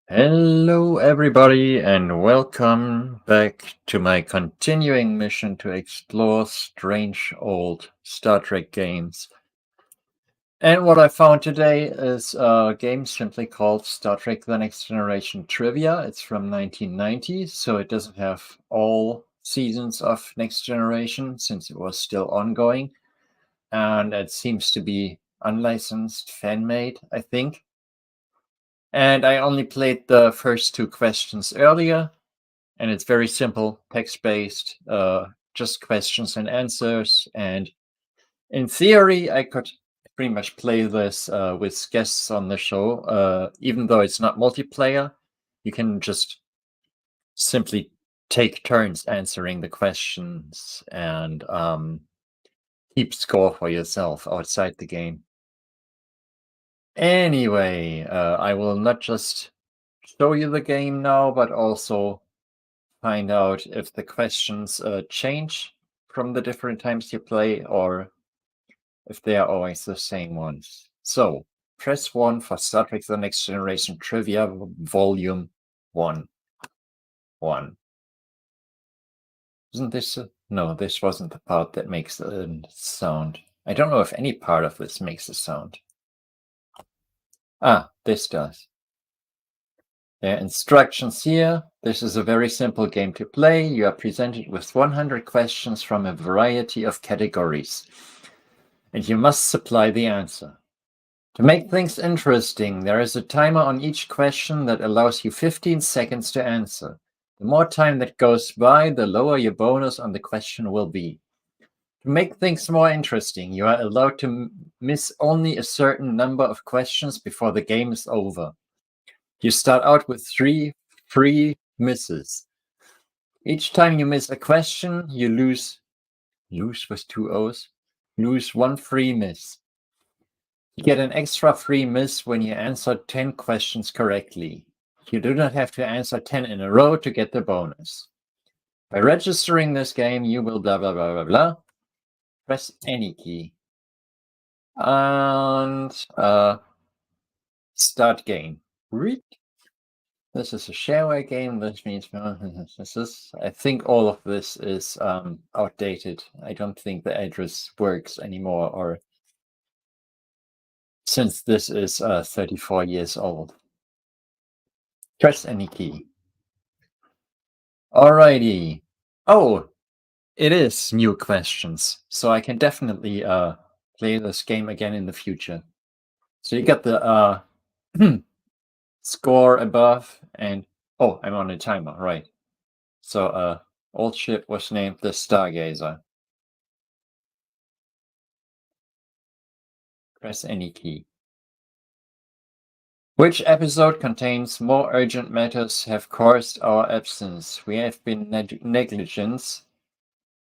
Hello, everybody, and welcome back to my continuing mission to explore strange old Star Trek games. And what I found today is a game simply called Star Trek The Next Generation Trivia. It's from 1990, so it doesn't have all seasons of Next Generation since it was still ongoing. And it seems to be unlicensed, fan-made, I think. And I only played the first two questions earlier, and it's very simple, text-based, just questions and answers. And in theory, I could pretty much play this with guests on the show, even though it's not multiplayer. You can just simply take turns answering the questions and keep score for yourself outside the game. Anyway, I will not just show you the game now, but also find out if the questions change from the different times you play or if they are always the same ones. So, press 1 for Star Trek The Next Generation Trivia Volume 1. 1. Isn't this no, this wasn't the part that makes the sound. I don't know if any part of this makes a sound. Ah, this does. There are instructions here. This is a very simple game to play. You are presented with 100 questions from a variety of categories, and you must supply the answer. To make things interesting, there is a timer on each question that allows you 15 seconds to answer. The more time that goes by, the lower your bonus on the question will be. To make things more interesting, you are allowed to miss only a certain number of questions before the game is over. You start out with 3 free misses. Each time you miss a question, you lose with 2 O's, lose 1 free miss. You get an extra free miss when you answer 10 questions correctly. You do not have to answer 10 in a row to get the bonus. By registering this game, you will blah, blah, blah, blah, blah. Press any key. And start game. This is a shareware game. This means I think all of this is outdated. I don't think the address works anymore, or since this is 34 years old. Press any key. Alrighty. Oh, it is new questions, so I can definitely play this game again in the future. So you got the score above, and oh, I'm on a timer, right? So old ship was named the Stargazer. Press any key. Which episode contains more urgent matters have caused our absence? We have been negligent,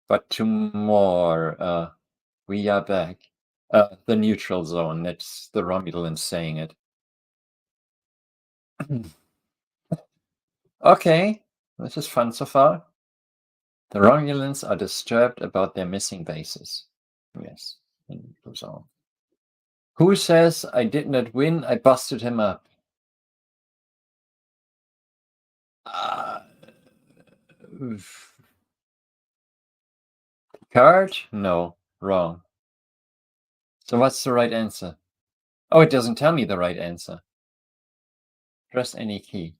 but to more. We are back. The neutral zone. That's the Romulans saying it. Okay, this is fun so far. The Romulans are disturbed about their missing bases. Yes, and it goes on. Who says I did not win? I busted him up. Picard? No, wrong. So what's the right answer? Oh, it doesn't tell me the right answer. Press any key.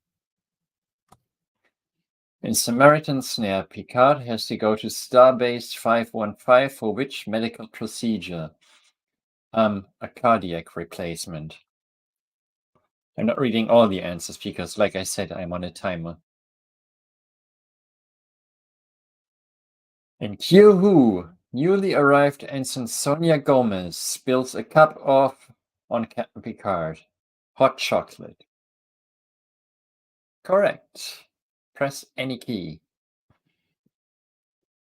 In Samaritan Snare, Picard has to go to Starbase 515 for which medical procedure? A cardiac replacement. I'm not reading all the answers because, like I said, I'm on a timer. In Q Who, newly arrived ensign Sonia Gomez spills a cup off on Captain Picard. Hot chocolate. Correct. Press any key.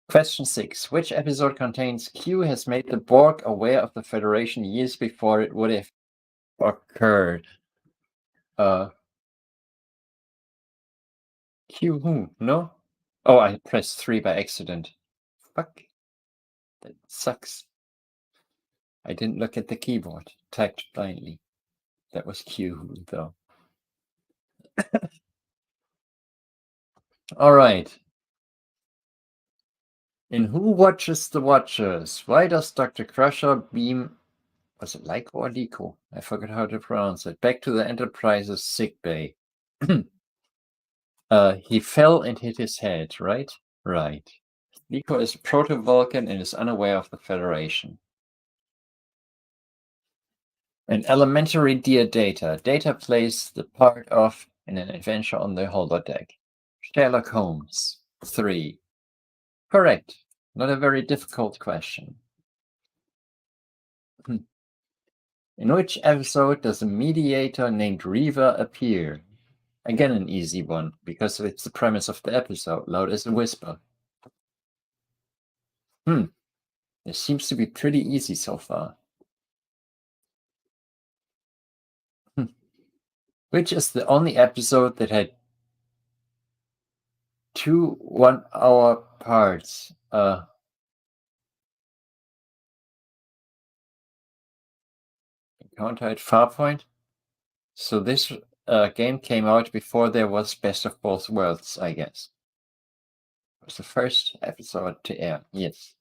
Question 6. Which episode contains Q has made the Borg aware of the Federation years before it would have occurred? Q who? No? Oh, I pressed 3 by accident. Fuck. That sucks. I didn't look at the keyboard. Typed blindly. That was Q who, though. All right. In Who Watches the Watchers? Why does Dr. Crusher beam, was it Lyco or Lico? I forgot how to pronounce it. Back to the Enterprise's sick bay. He fell and hit his head, right? Right. Lico is a proto-Vulcan and is unaware of the Federation. An elementary Dear Data. Data plays the part of in an adventure on the holodeck. Sherlock Holmes. 3. Correct. Not a very difficult question. In which episode does a mediator named Reva appear? Again, an easy one, because it's the premise of the episode. Loud as a whisper. This seems to be pretty easy so far. Which is the only episode that had 2 1-hour parts? Encounter at Farpoint? So this game came out before there was Best of Both Worlds, I guess. It was the first episode to air, yes.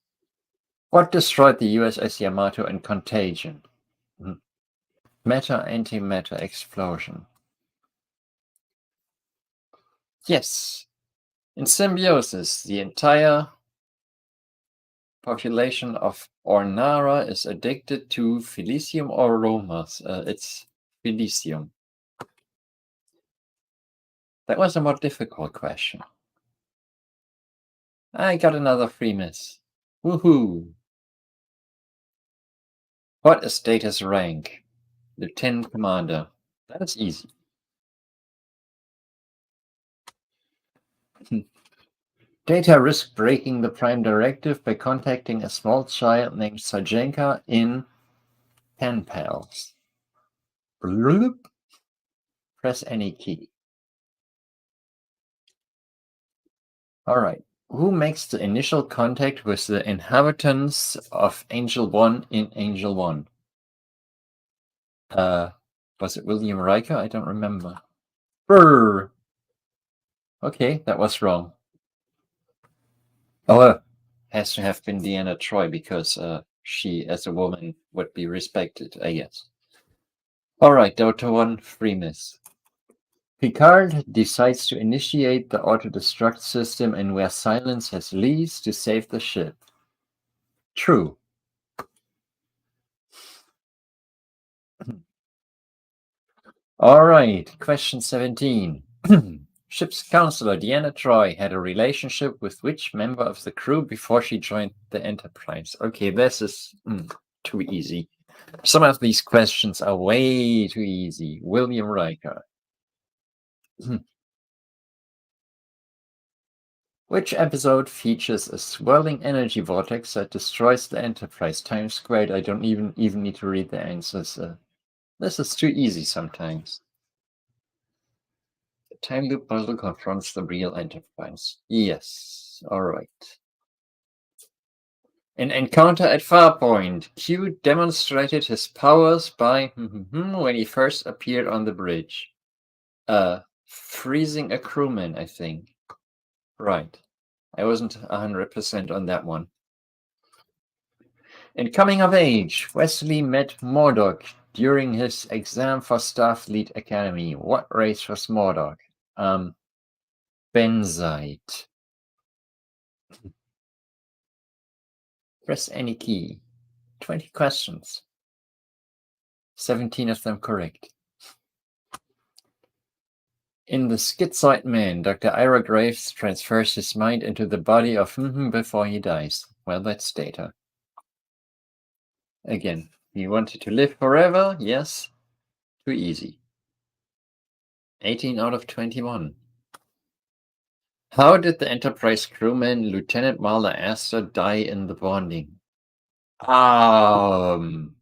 What destroyed the USS Yamato in Contagion? Matter-antimatter explosion. Yes. In Symbiosis, the entire population of Ornara is addicted to Felicium or Romas. It's Felicium. That was a more difficult question. I got another free miss. Woohoo! What is Data's rank? Lieutenant Commander. That is easy. Data risked breaking the Prime Directive by contacting a small child named Sarjenka in Pen Pals. Bloop. Press any key. All right. Who makes the initial contact with the inhabitants of Angel 1 in Angel 1? Was it William Riker? I don't remember. Brr. Okay, that was wrong. Oh, has to have been Deanna Troi because she, as a woman, would be respected, I guess. All right, Dota 1, free miss. Picard decides to initiate the auto-destruct system and wear silence has leaves to save the ship. True. All right, question 17. Ship's counselor, Deanna Troi, had a relationship with which member of the crew before she joined the Enterprise? Okay, this is too easy. Some of these questions are way too easy. William Riker. Which episode features a swirling energy vortex that destroys the Enterprise? Times squared. I don't even need to read the answers. This is too easy sometimes. The time loop puzzle confronts the real Enterprise. Yes. All right. In Encounter at Farpoint, Q demonstrated his powers by when he first appeared on the bridge. Freezing a crewman, I think. Right. I wasn't 100% on that one. In Coming of Age, Wesley met Mordok during his exam for Starfleet Academy. What race was Mordok? Benzite. Press any key. 20 questions. 17 of them correct. In The Schizoid Man, Dr. Ira Graves transfers his mind into the body of before he dies. Well, that's Data. Again, he wanted to live forever? Yes. Too easy. 18 out of 21. How did the Enterprise crewman Lieutenant Marla Astor die in the bonding? An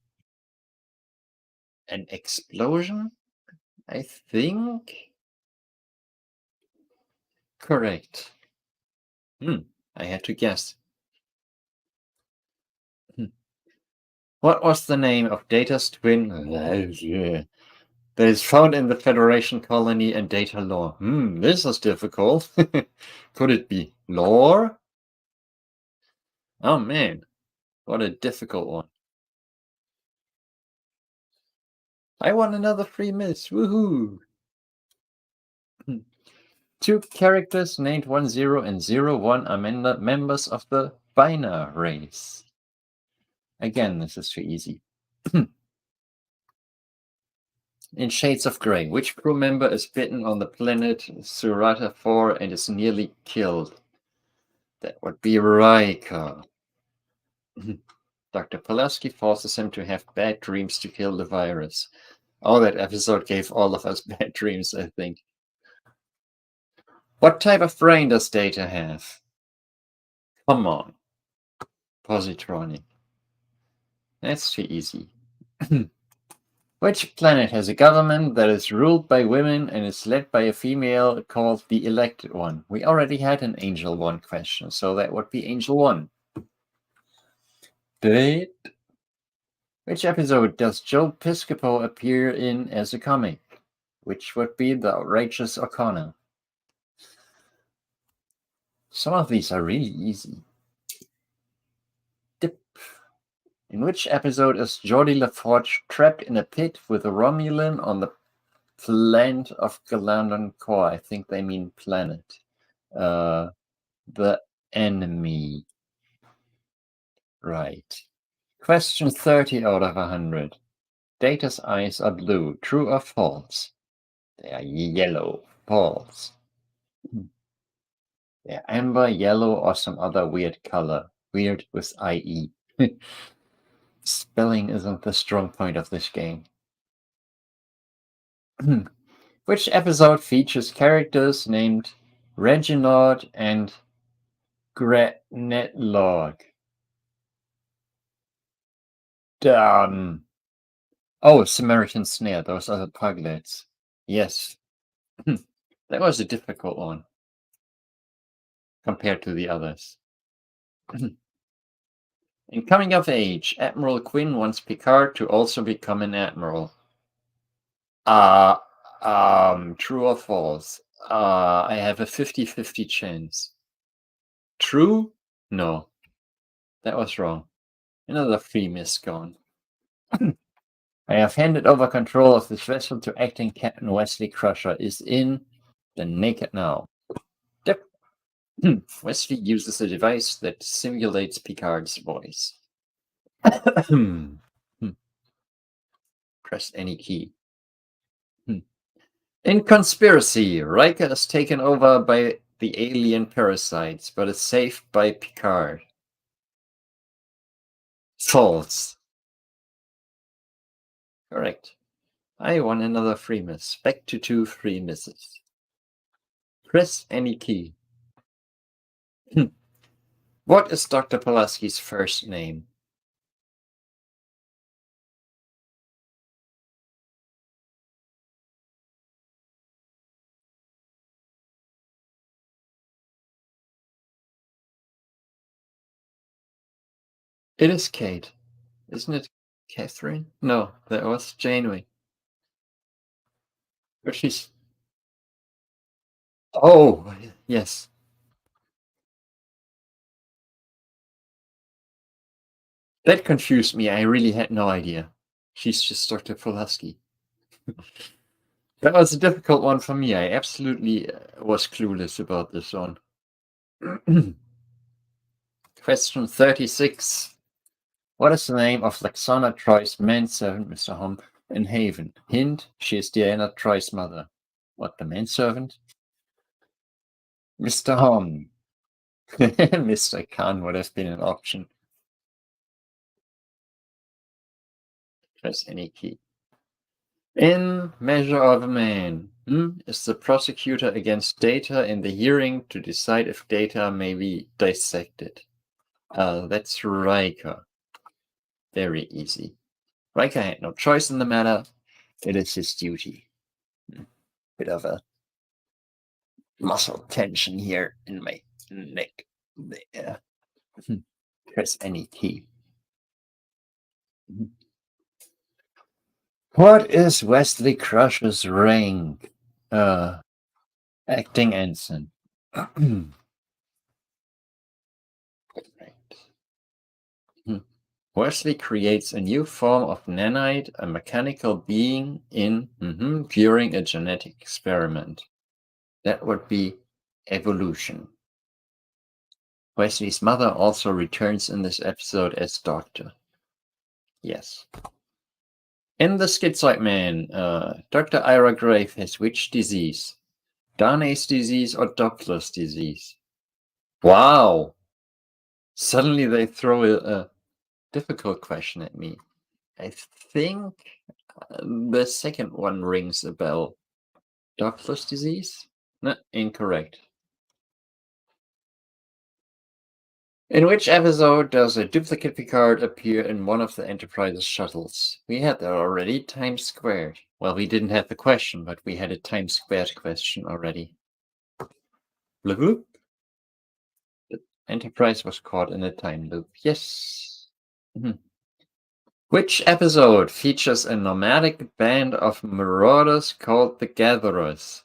explosion? I think? Correct. I had to guess. What was the name of Data's twin? that is found in the Federation colony and data lore. This is difficult. Could it be lore? Oh man, what a difficult one. I won another free miss. Woohoo! Two characters named 10 and 01 are members of the Bina race. Again, this is too easy. In Shades of Grey, which crew member is bitten on the planet Surata 4 and is nearly killed? That would be Riker. Dr. Pulaski forces him to have bad dreams to kill the virus. Oh, that episode gave all of us bad dreams, I think. What type of brain does Data have? Come on. Positronic. That's too easy. Which planet has a government that is ruled by women and is led by a female called the Elected One? We already had an Angel 1 question, so that would be Angel 1. Which episode does Joe Piscopo appear in as a comic? Which would be The Outrageous O'Connor. Some of these are really easy. Dip. In which episode is Geordi LaForge trapped in a pit with a Romulan on the planet of Galandon Core? I think they mean planet. The enemy. Right. Question 30 out of 100. Data's eyes are blue. True or false? They are yellow. False. They're amber, yellow, or some other weird color. Weird with IE. Spelling isn't the strong point of this game. Which episode features characters named Reginald and Gretnetlog? Oh, Samaritan Snare. Those are the puglets. Yes. That was a difficult one compared to the others. In Coming of Age, Admiral Quinn wants Picard to also become an admiral. True or false? I have a 50-50 chance. True? No. That was wrong. Another free miss gone. I have handed over control of this vessel to acting Captain Wesley Crusher. Is in the Naked Now. Yep. Wesley uses a device that simulates Picard's voice. Press any key. In Conspiracy, Riker is taken over by the alien parasites, but is saved by Picard. False. Correct. I won another free miss. Back to 2 free misses. Press any key. What is Dr. Pulaski's first name? It is Kate. Isn't it Catherine? No, that was Janeway. But she's... Oh, yes. That confused me. I really had no idea. She's just Dr. Pulaski. That was a difficult one for me. I absolutely was clueless about this one. Question 36. What is the name of Laxana Troy's manservant, Mr. Hom, in Haven? Hint, she is Diana Troy's mother. What, the manservant? Mr. Hom. Mr. Khan would have been an option. Press any key. In Measure of a Man, is the prosecutor against Data in the hearing to decide if Data may be dissected? That's Riker. Very easy. Riker had no choice in the matter. It is his duty. Bit of a muscle tension here in my neck. There. Press any key. What is Wesley Crusher's rank? Acting ensign. Right. Wesley creates a new form of nanite, a mechanical being, during a genetic experiment. That would be evolution. Wesley's mother also returns in this episode as Doctor. Yes. In The Schizoid Man, Dr. Ira Grave has which disease? Darnay's disease or Doppler's disease? Wow! Suddenly they throw a difficult question at me. I think the second one rings a bell. Doppler's disease? No, incorrect. In which episode does a duplicate Picard appear in one of the Enterprise's shuttles? We had that already, times squared. Well, we didn't have the question, but we had a times squared question already. Bloop. The Enterprise was caught in a time loop. Yes. Which episode features a nomadic band of marauders called the Gatherers?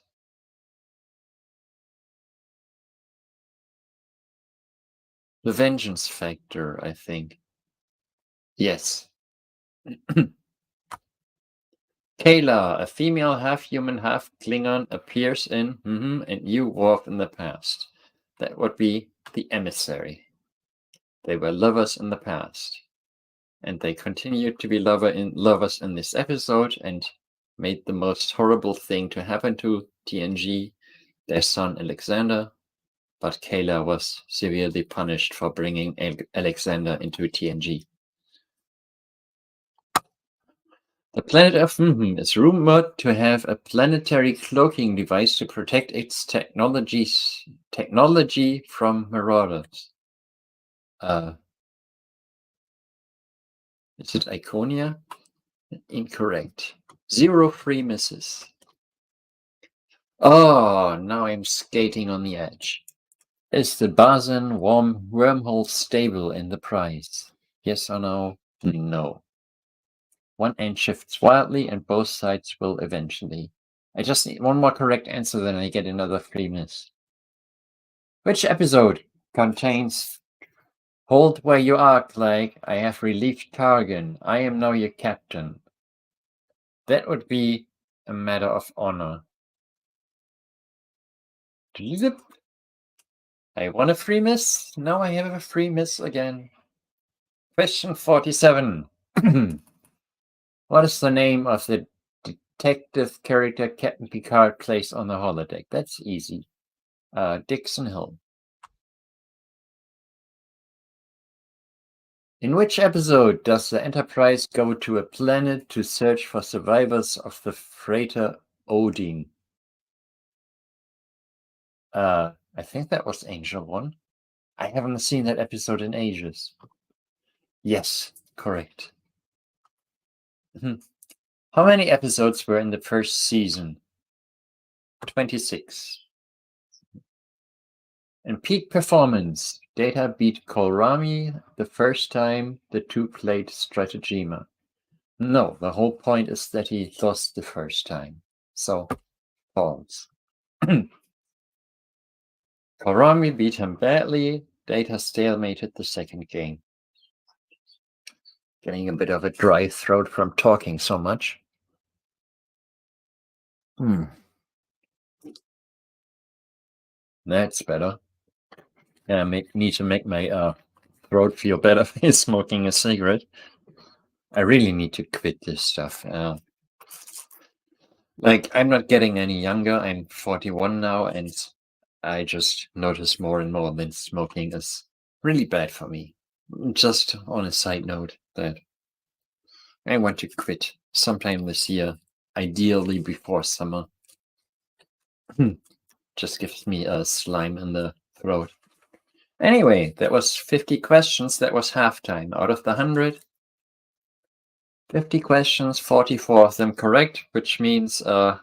The Vengeance Factor, I think. Yes. Kayla, a female half-human, half-Klingon, appears in A New Warp in the past. That would be the Emissary. They were lovers in the past. And they continued to be lovers in this episode and made the most horrible thing to happen to TNG, their son Alexander. But Kayla was severely punished for bringing Alexander into TNG. The planet of is rumored to have a planetary cloaking device to protect its technology from marauders. Is it Iconia? Incorrect. 0 free misses. Oh, now I'm skating on the edge. Is the Bazin wormhole stable in the prize? Yes or no? No. One end shifts wildly and both sides will eventually. I just need one more correct answer, then I get another free miss. Which episode contains "Hold where you are, Clegg. I have relieved Targan. I am now your captain"? That would be A Matter of Honor. I won a free miss. Now I have a free miss again. Question 47. What is the name of the detective character Captain Picard plays on the holodeck? That's easy. Dixon Hill. In which episode does the Enterprise go to a planet to search for survivors of the freighter Odin? I think that was Angel 1. I haven't seen that episode in ages. Yes, correct. How many episodes were in the first season? 26. In peak performance, Data beat Kolrami the first time the two played Stratagema. No, the whole point is that he lost the first time. So, false. Kolrami beat him badly. Data stalemated the second game. Getting a bit of a dry throat from talking so much. That's better. And I need to make my throat feel better by smoking a cigarette. I really need to quit this stuff. Like, I'm not getting any younger. I'm 41 now, and I just notice more and more that smoking is really bad for me. Just on a side note, that I want to quit sometime this year, ideally before summer. Just gives me a slime in the throat. Anyway, that was 50 questions. That was halftime. Out of the 100, 50 questions, 44 of them correct, which means, I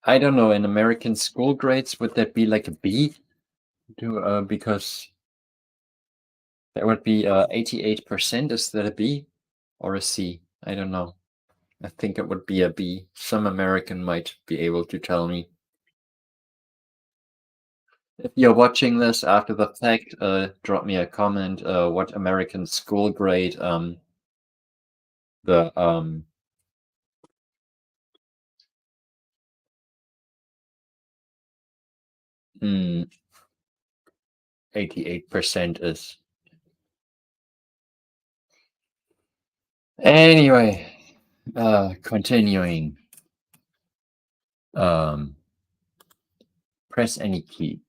don't know, in American school grades, would that be like a B? Because that would be 88%. Is that a B? Or a C. I don't know. I think it would be a B. Some American might be able to tell me. If you're watching this after the fact, drop me a comment. What American school grade the 88% is. Anyway, continuing. Press any key.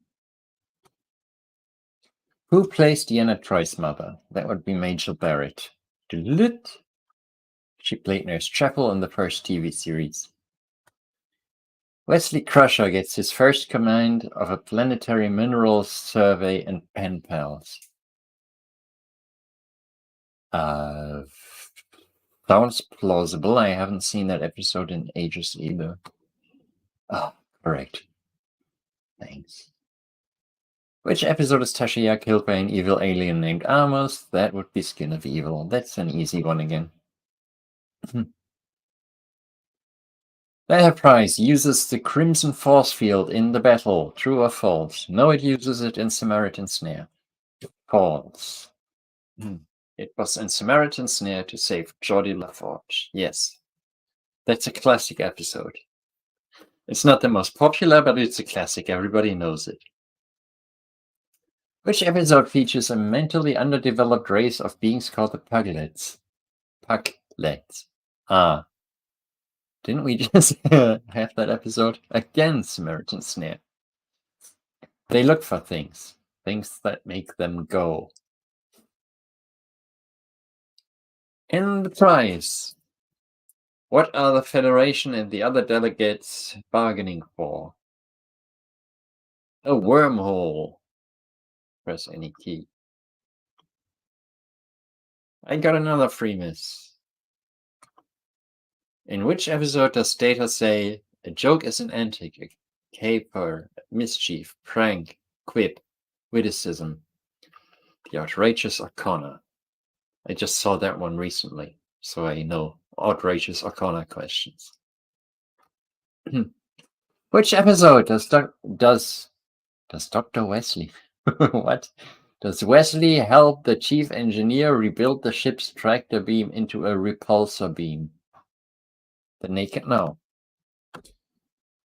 Who plays Deanna Troy's mother? That would be Majel Barrett. She played Nurse Chapel in the first TV series. Wesley Crusher gets his first command of a planetary minerals survey in Pen Pals. Sounds plausible. I haven't seen that episode in ages either. Ah, correct. Thanks. Which episode is Tashiya killed by an evil alien named Amos? That would be Skin of Evil. That's an easy one again. The Enterprise uses the Crimson Force Field in the battle. True or false? No, it uses it in Samaritan Snare. False. It was in Samaritan Snare to save Geordie LaForge. Yes. That's a classic episode. It's not the most popular, but it's a classic. Everybody knows it. Which episode features a mentally underdeveloped race of beings called the Puglets? Puglets. Ah. Didn't we just have that episode? Again, Samaritan Snare. They look for things that make them go. In the prize, what are the Federation and the other delegates bargaining for? A wormhole. Press any key. I got another free miss. In which episode does Data say, a joke is an antic, a caper, mischief, prank, quip, witticism, the outrageous Arcana? I just saw that one recently, so I know outrageous Arcana questions. Which episode does Dr. Wesley? What? Does Wesley help the chief engineer rebuild the ship's tractor beam into a repulsor beam? The Naked No.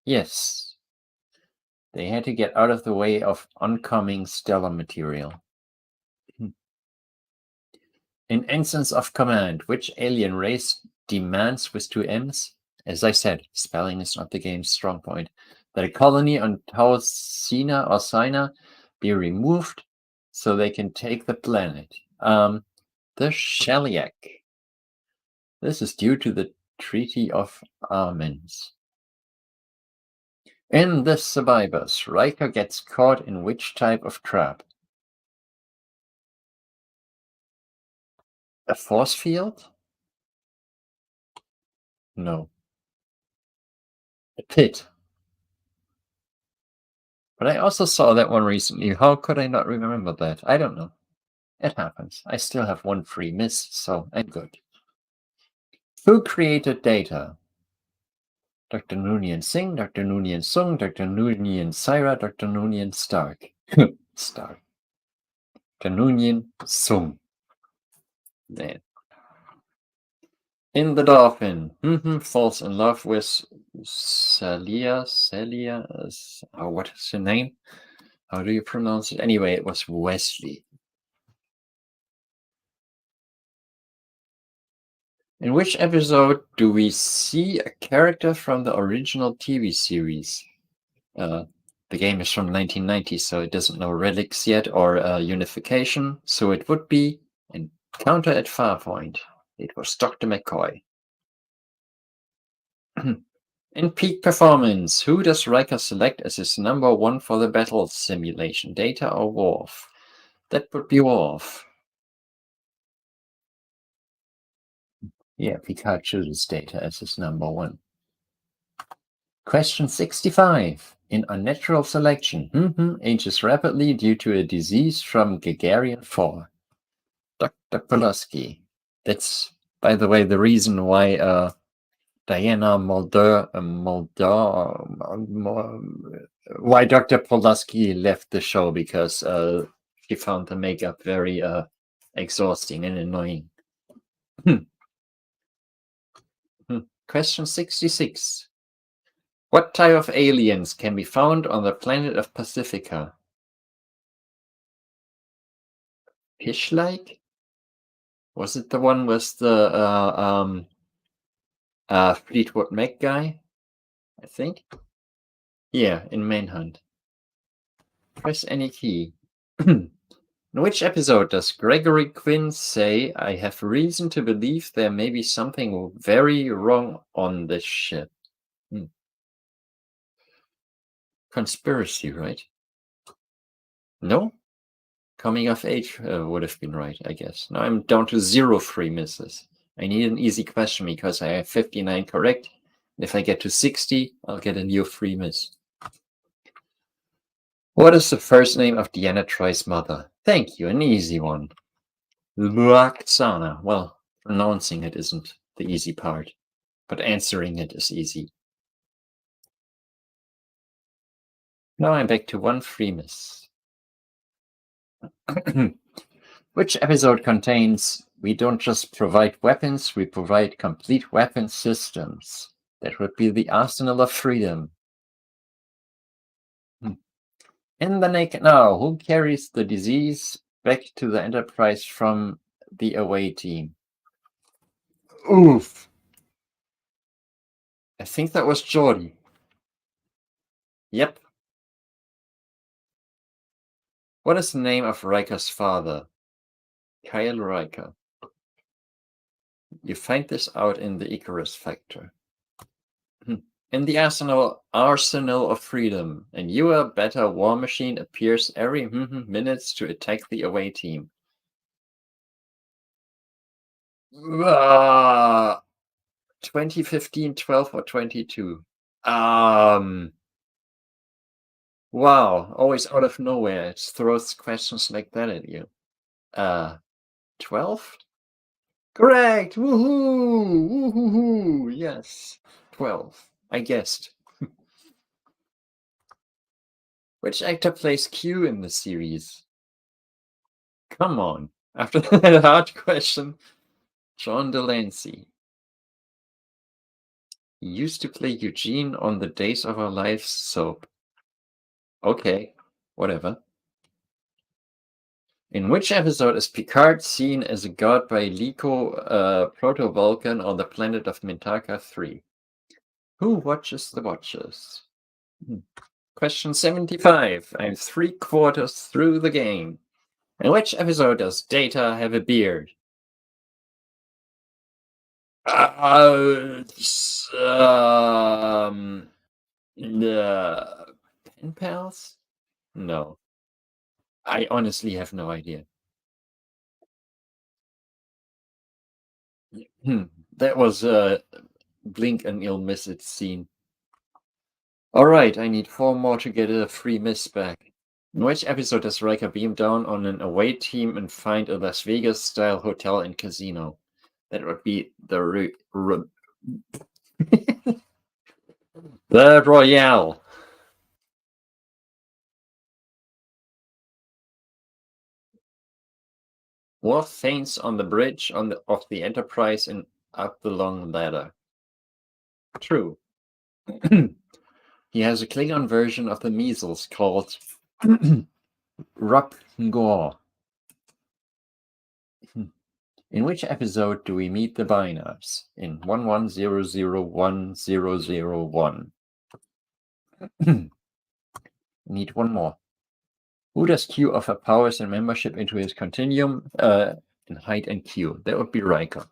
Yes. They had to get out of the way of oncoming stellar material. In Ensigns of Command, which alien race demands with 2 M's? As I said, spelling is not the game's strong point. That a colony on Tau Sina or Sina be removed so they can take the planet. The Sheliak. This is due to the Treaty of Amen's. In The Survivors, Riker gets caught in which type of trap? A force field? No. A pit. But I also saw that one recently. How could I not remember that? I don't know. It happens. I still have one free miss, so I'm good. Who created Data? Dr. Noonien Singh, Dr. Noonien Sung, Dr. Noonien Syra, Dr. Noonien Stark. Stark. Dr. Noonien Sung. There. In The Dolphin, falls in love with Celia, what is her name? How do you pronounce it? Anyway, it was Wesley. In which episode do we see a character from the original TV series? The game is from 1990, so it doesn't know relics yet or unification. So it would be Encounter at Farpoint. It was Dr. McCoy. In Peak Performance, who does Riker select as his number 1 for the battle simulation? Data or Worf? That would be Worf. Yeah, Picard chooses Data as his number 1. Question 65. In Unnatural Selection, ages rapidly due to a disease from Gagarin 4. Dr. Pulaski. That's By the way, the reason why Diana why Dr. Pulaski left the show, because she found the makeup very exhausting and annoying. Question 66. What type of aliens can be found on the planet of Pacifica? Fish-like? Was it the one with the Fleetwood Mac guy? I think. Yeah, in Manhunt. Press any key. In which episode does Gregory Quinn say, "I have reason to believe there may be something very wrong on this ship"? Conspiracy, right? No? Coming of age would have been right, I guess. Now I'm down to 0 free misses. I need an easy question because I have 59 correct. If I get to 60, I'll get a new free miss. What is the first name of Deanna Troy's mother? Thank you, an easy one. Luaxana. Well, pronouncing it isn't the easy part, but answering it is easy. Now I'm back to 1 free miss. Which episode contains "We don't just provide weapons, we provide complete weapon systems"? That would be the Arsenal of Freedom. In the naked now, who carries the disease back to the Enterprise from the away team? Oof. I think that was Geordi. Yep. What is the name of Riker's father? Kyle Riker. You find this out in the Icarus Factor. In the Arsenal of Freedom, a newer, better war machine appears every minutes to attack the away team. 2015, 12, or 22? Wow, always out of nowhere. It throws questions like that at you. 12? Correct! Woohoo! Woohoo! Yes, 12. I guessed. Which actor plays Q in the series? Come on. After that hard question, John Delancey. He used to play Eugene on the Days of Our Lives soap. Okay, whatever. In which episode is Picard seen as a god by Liko, Proto-Vulcan on the planet of Mintaka 3? Who watches the Watchers? Question 75. I'm 3/4 through the game. In which episode does Data have a beard? The Pen Pals? No. I honestly have no idea. That was a blink and you'll miss it scene. Alright, I need 4 more to get a free miss back. In which episode does Riker beam down on an away team and find a Las Vegas-style hotel and casino? That would be the the Royale. Worf faints on the bridge of the Enterprise and up the long ladder. True. He has a Klingon version of the measles called Rupngor. In which episode do we meet the Binars? In 11001001. Need 1 more. Who does Q offer powers and membership into his continuum in height and Q? That would be Riker.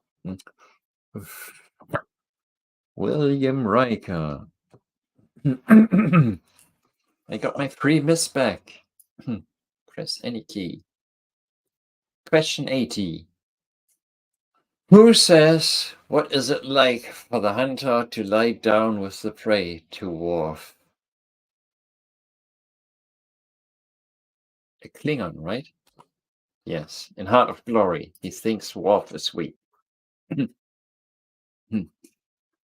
William Riker. I got my free miss back. Press any key. Question 80. Who says, "What is it like for the hunter to lie down with the prey" to Worf? A Klingon, right? Yes. In Heart of Glory, he thinks Worf is weak.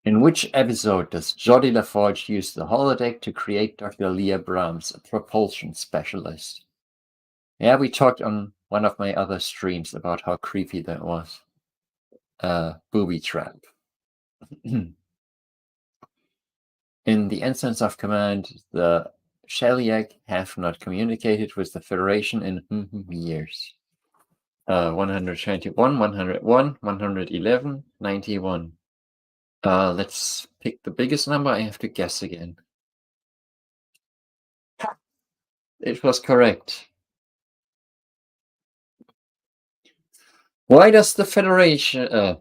In which episode does Jodie LaForge use the holodeck to create Dr. Leah Brahms, a propulsion specialist? Yeah, we talked on one of my other streams about how creepy that was. Booby trap. In the instance of command, the Sheliak have not communicated with the Federation in years. 121, 101, 111, 91. Let's pick the biggest number. I have to guess again. It was correct. Why does the Federation,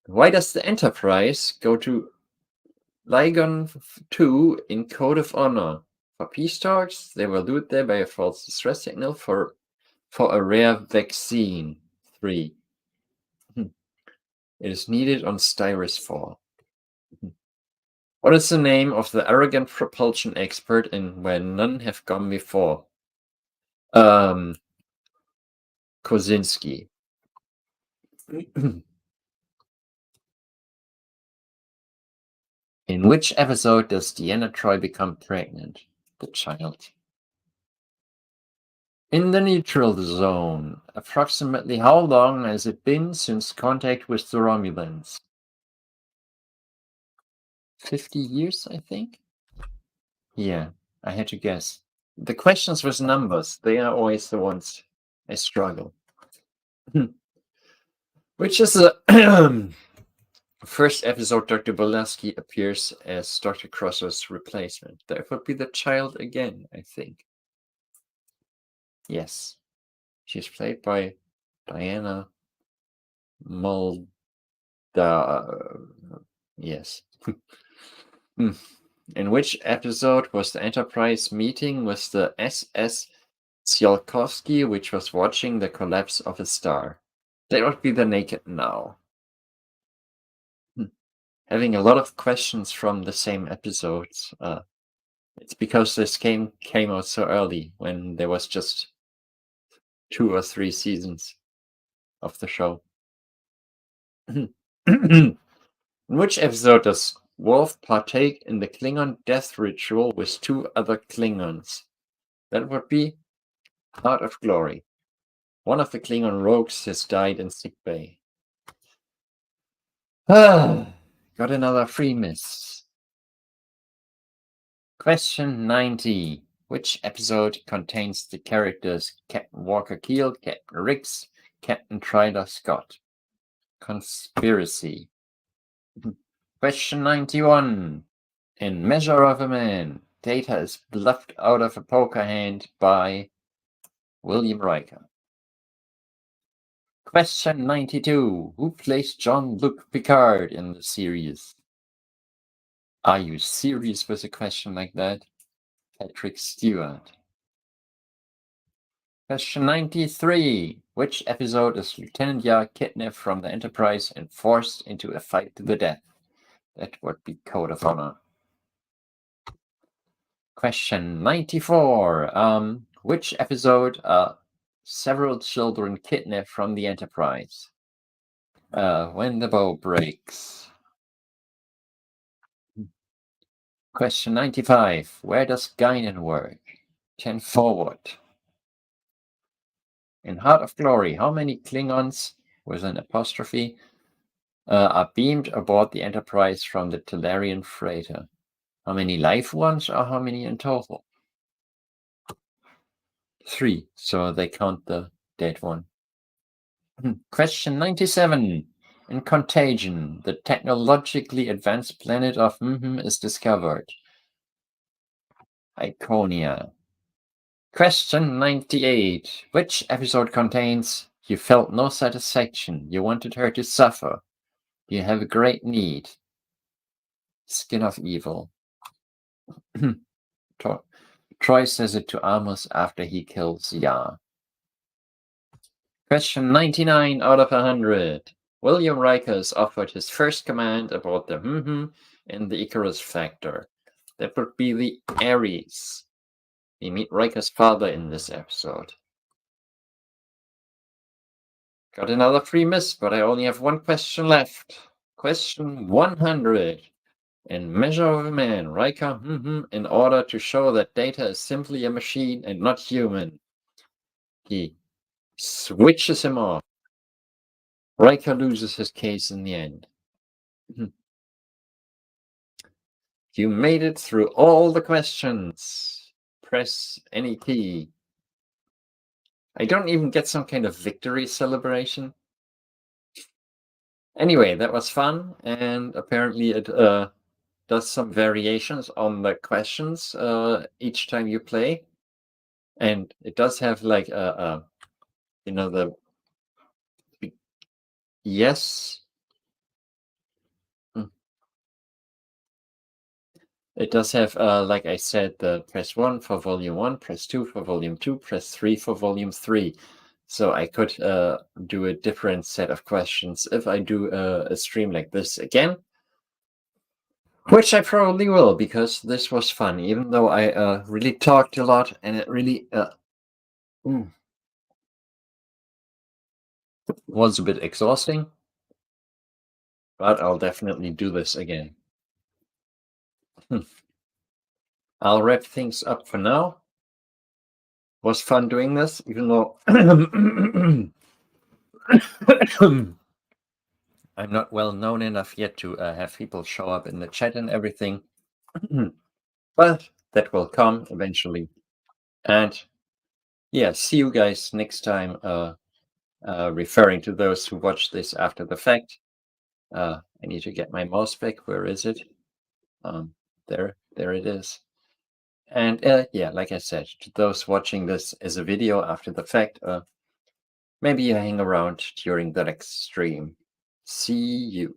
why does the Enterprise go to Lygon 2 in Code of Honor? For peace talks, they were lured there by a false distress signal for a rare vaccine. 3. It is needed on Styrus 4. What is the name of the arrogant propulsion expert in Where None Have Gone Before? Kozinski. In which episode does Deanna Troi become pregnant? The child. In the neutral zone, approximately how long has it been since contact with the Romulans? 50 years, I think? Yeah, I had to guess. The questions with numbers, they are always the ones I struggle. Which is the first episode Dr. Bolasky appears as Dr. Crosser's replacement. That would be the child again, I think. Yes. She's played by Diana Mulda. Yes. In which episode was the Enterprise meeting with the SS Tsiolkovsky, which was watching the collapse of a star? That would be the Naked Now. Having a lot of questions from the same episodes. It's because this came out so early when there was just 2 or 3 seasons of the show. In which episode does Worf partake in the Klingon death ritual with 2 other Klingons? That would be Heart of Glory. One of the Klingon rogues has died in sickbay. Got another free miss. Question 90. Which episode contains the characters Captain Walker Keel, Captain Riggs, Captain Tryler Scott? Conspiracy. Question 91. In Measure of a Man, Data is bluffed out of a poker hand by William Riker. Question 92. Who plays Jean-Luc Picard in the series? Are you serious with a question like that? Patrick Stewart. Question 93. Which episode is Lieutenant Yar kidnapped from the Enterprise and forced into a fight to the death? That would be Code of Honor. Question 94. Which episode are several children kidnapped from the Enterprise? When the Bow Breaks. Question 95. Where does Guinan work? 10 forward. In Heart of Glory, how many Klingons, with an apostrophe, are beamed aboard the Enterprise from the Talarian freighter? How many live ones or how many in total? 3, so they count the dead one. Question 97. In Contagion, the technologically advanced planet of is discovered. Iconia. Question 98. Which episode contains You felt no satisfaction, you wanted her to suffer, you have a great need? Skin of Evil. Troy says it to Amos after he kills Yar. Question 99 out of 100. William Riker is offered his first command aboard the in the Icarus Factor. That would be the Ares. We meet Riker's father in this episode. Got another free miss, but I only have one question left. Question 100. In Measure of a Man, Riker, in order to show that Data is simply a machine and not human, he switches him off. Riker loses his case in the end. You made it through all the questions. Press any key. I don't even get some kind of victory celebration. Anyway, that was fun, and apparently it does some variations on the questions each time you play. And it does have like the yes. It does have, like I said, the press 1 for volume 1, press 2 for volume 2, press 3 for volume 3. So I could do a different set of questions if I do a stream like this again, which I probably will, because this was fun, even though I really talked a lot and it really was a bit exhausting, but I'll definitely do this again. I'll wrap things up for now. Was fun doing this, even though I'm not well known enough yet to have people show up in the chat and everything. But that will come eventually. And yeah, see you guys next time. Referring to those who watch this after the fact. I need to get my mouse back. Where is it? There it is. And yeah, like I said, to those watching this as a video after the fact, maybe you hang around during the next stream. See you.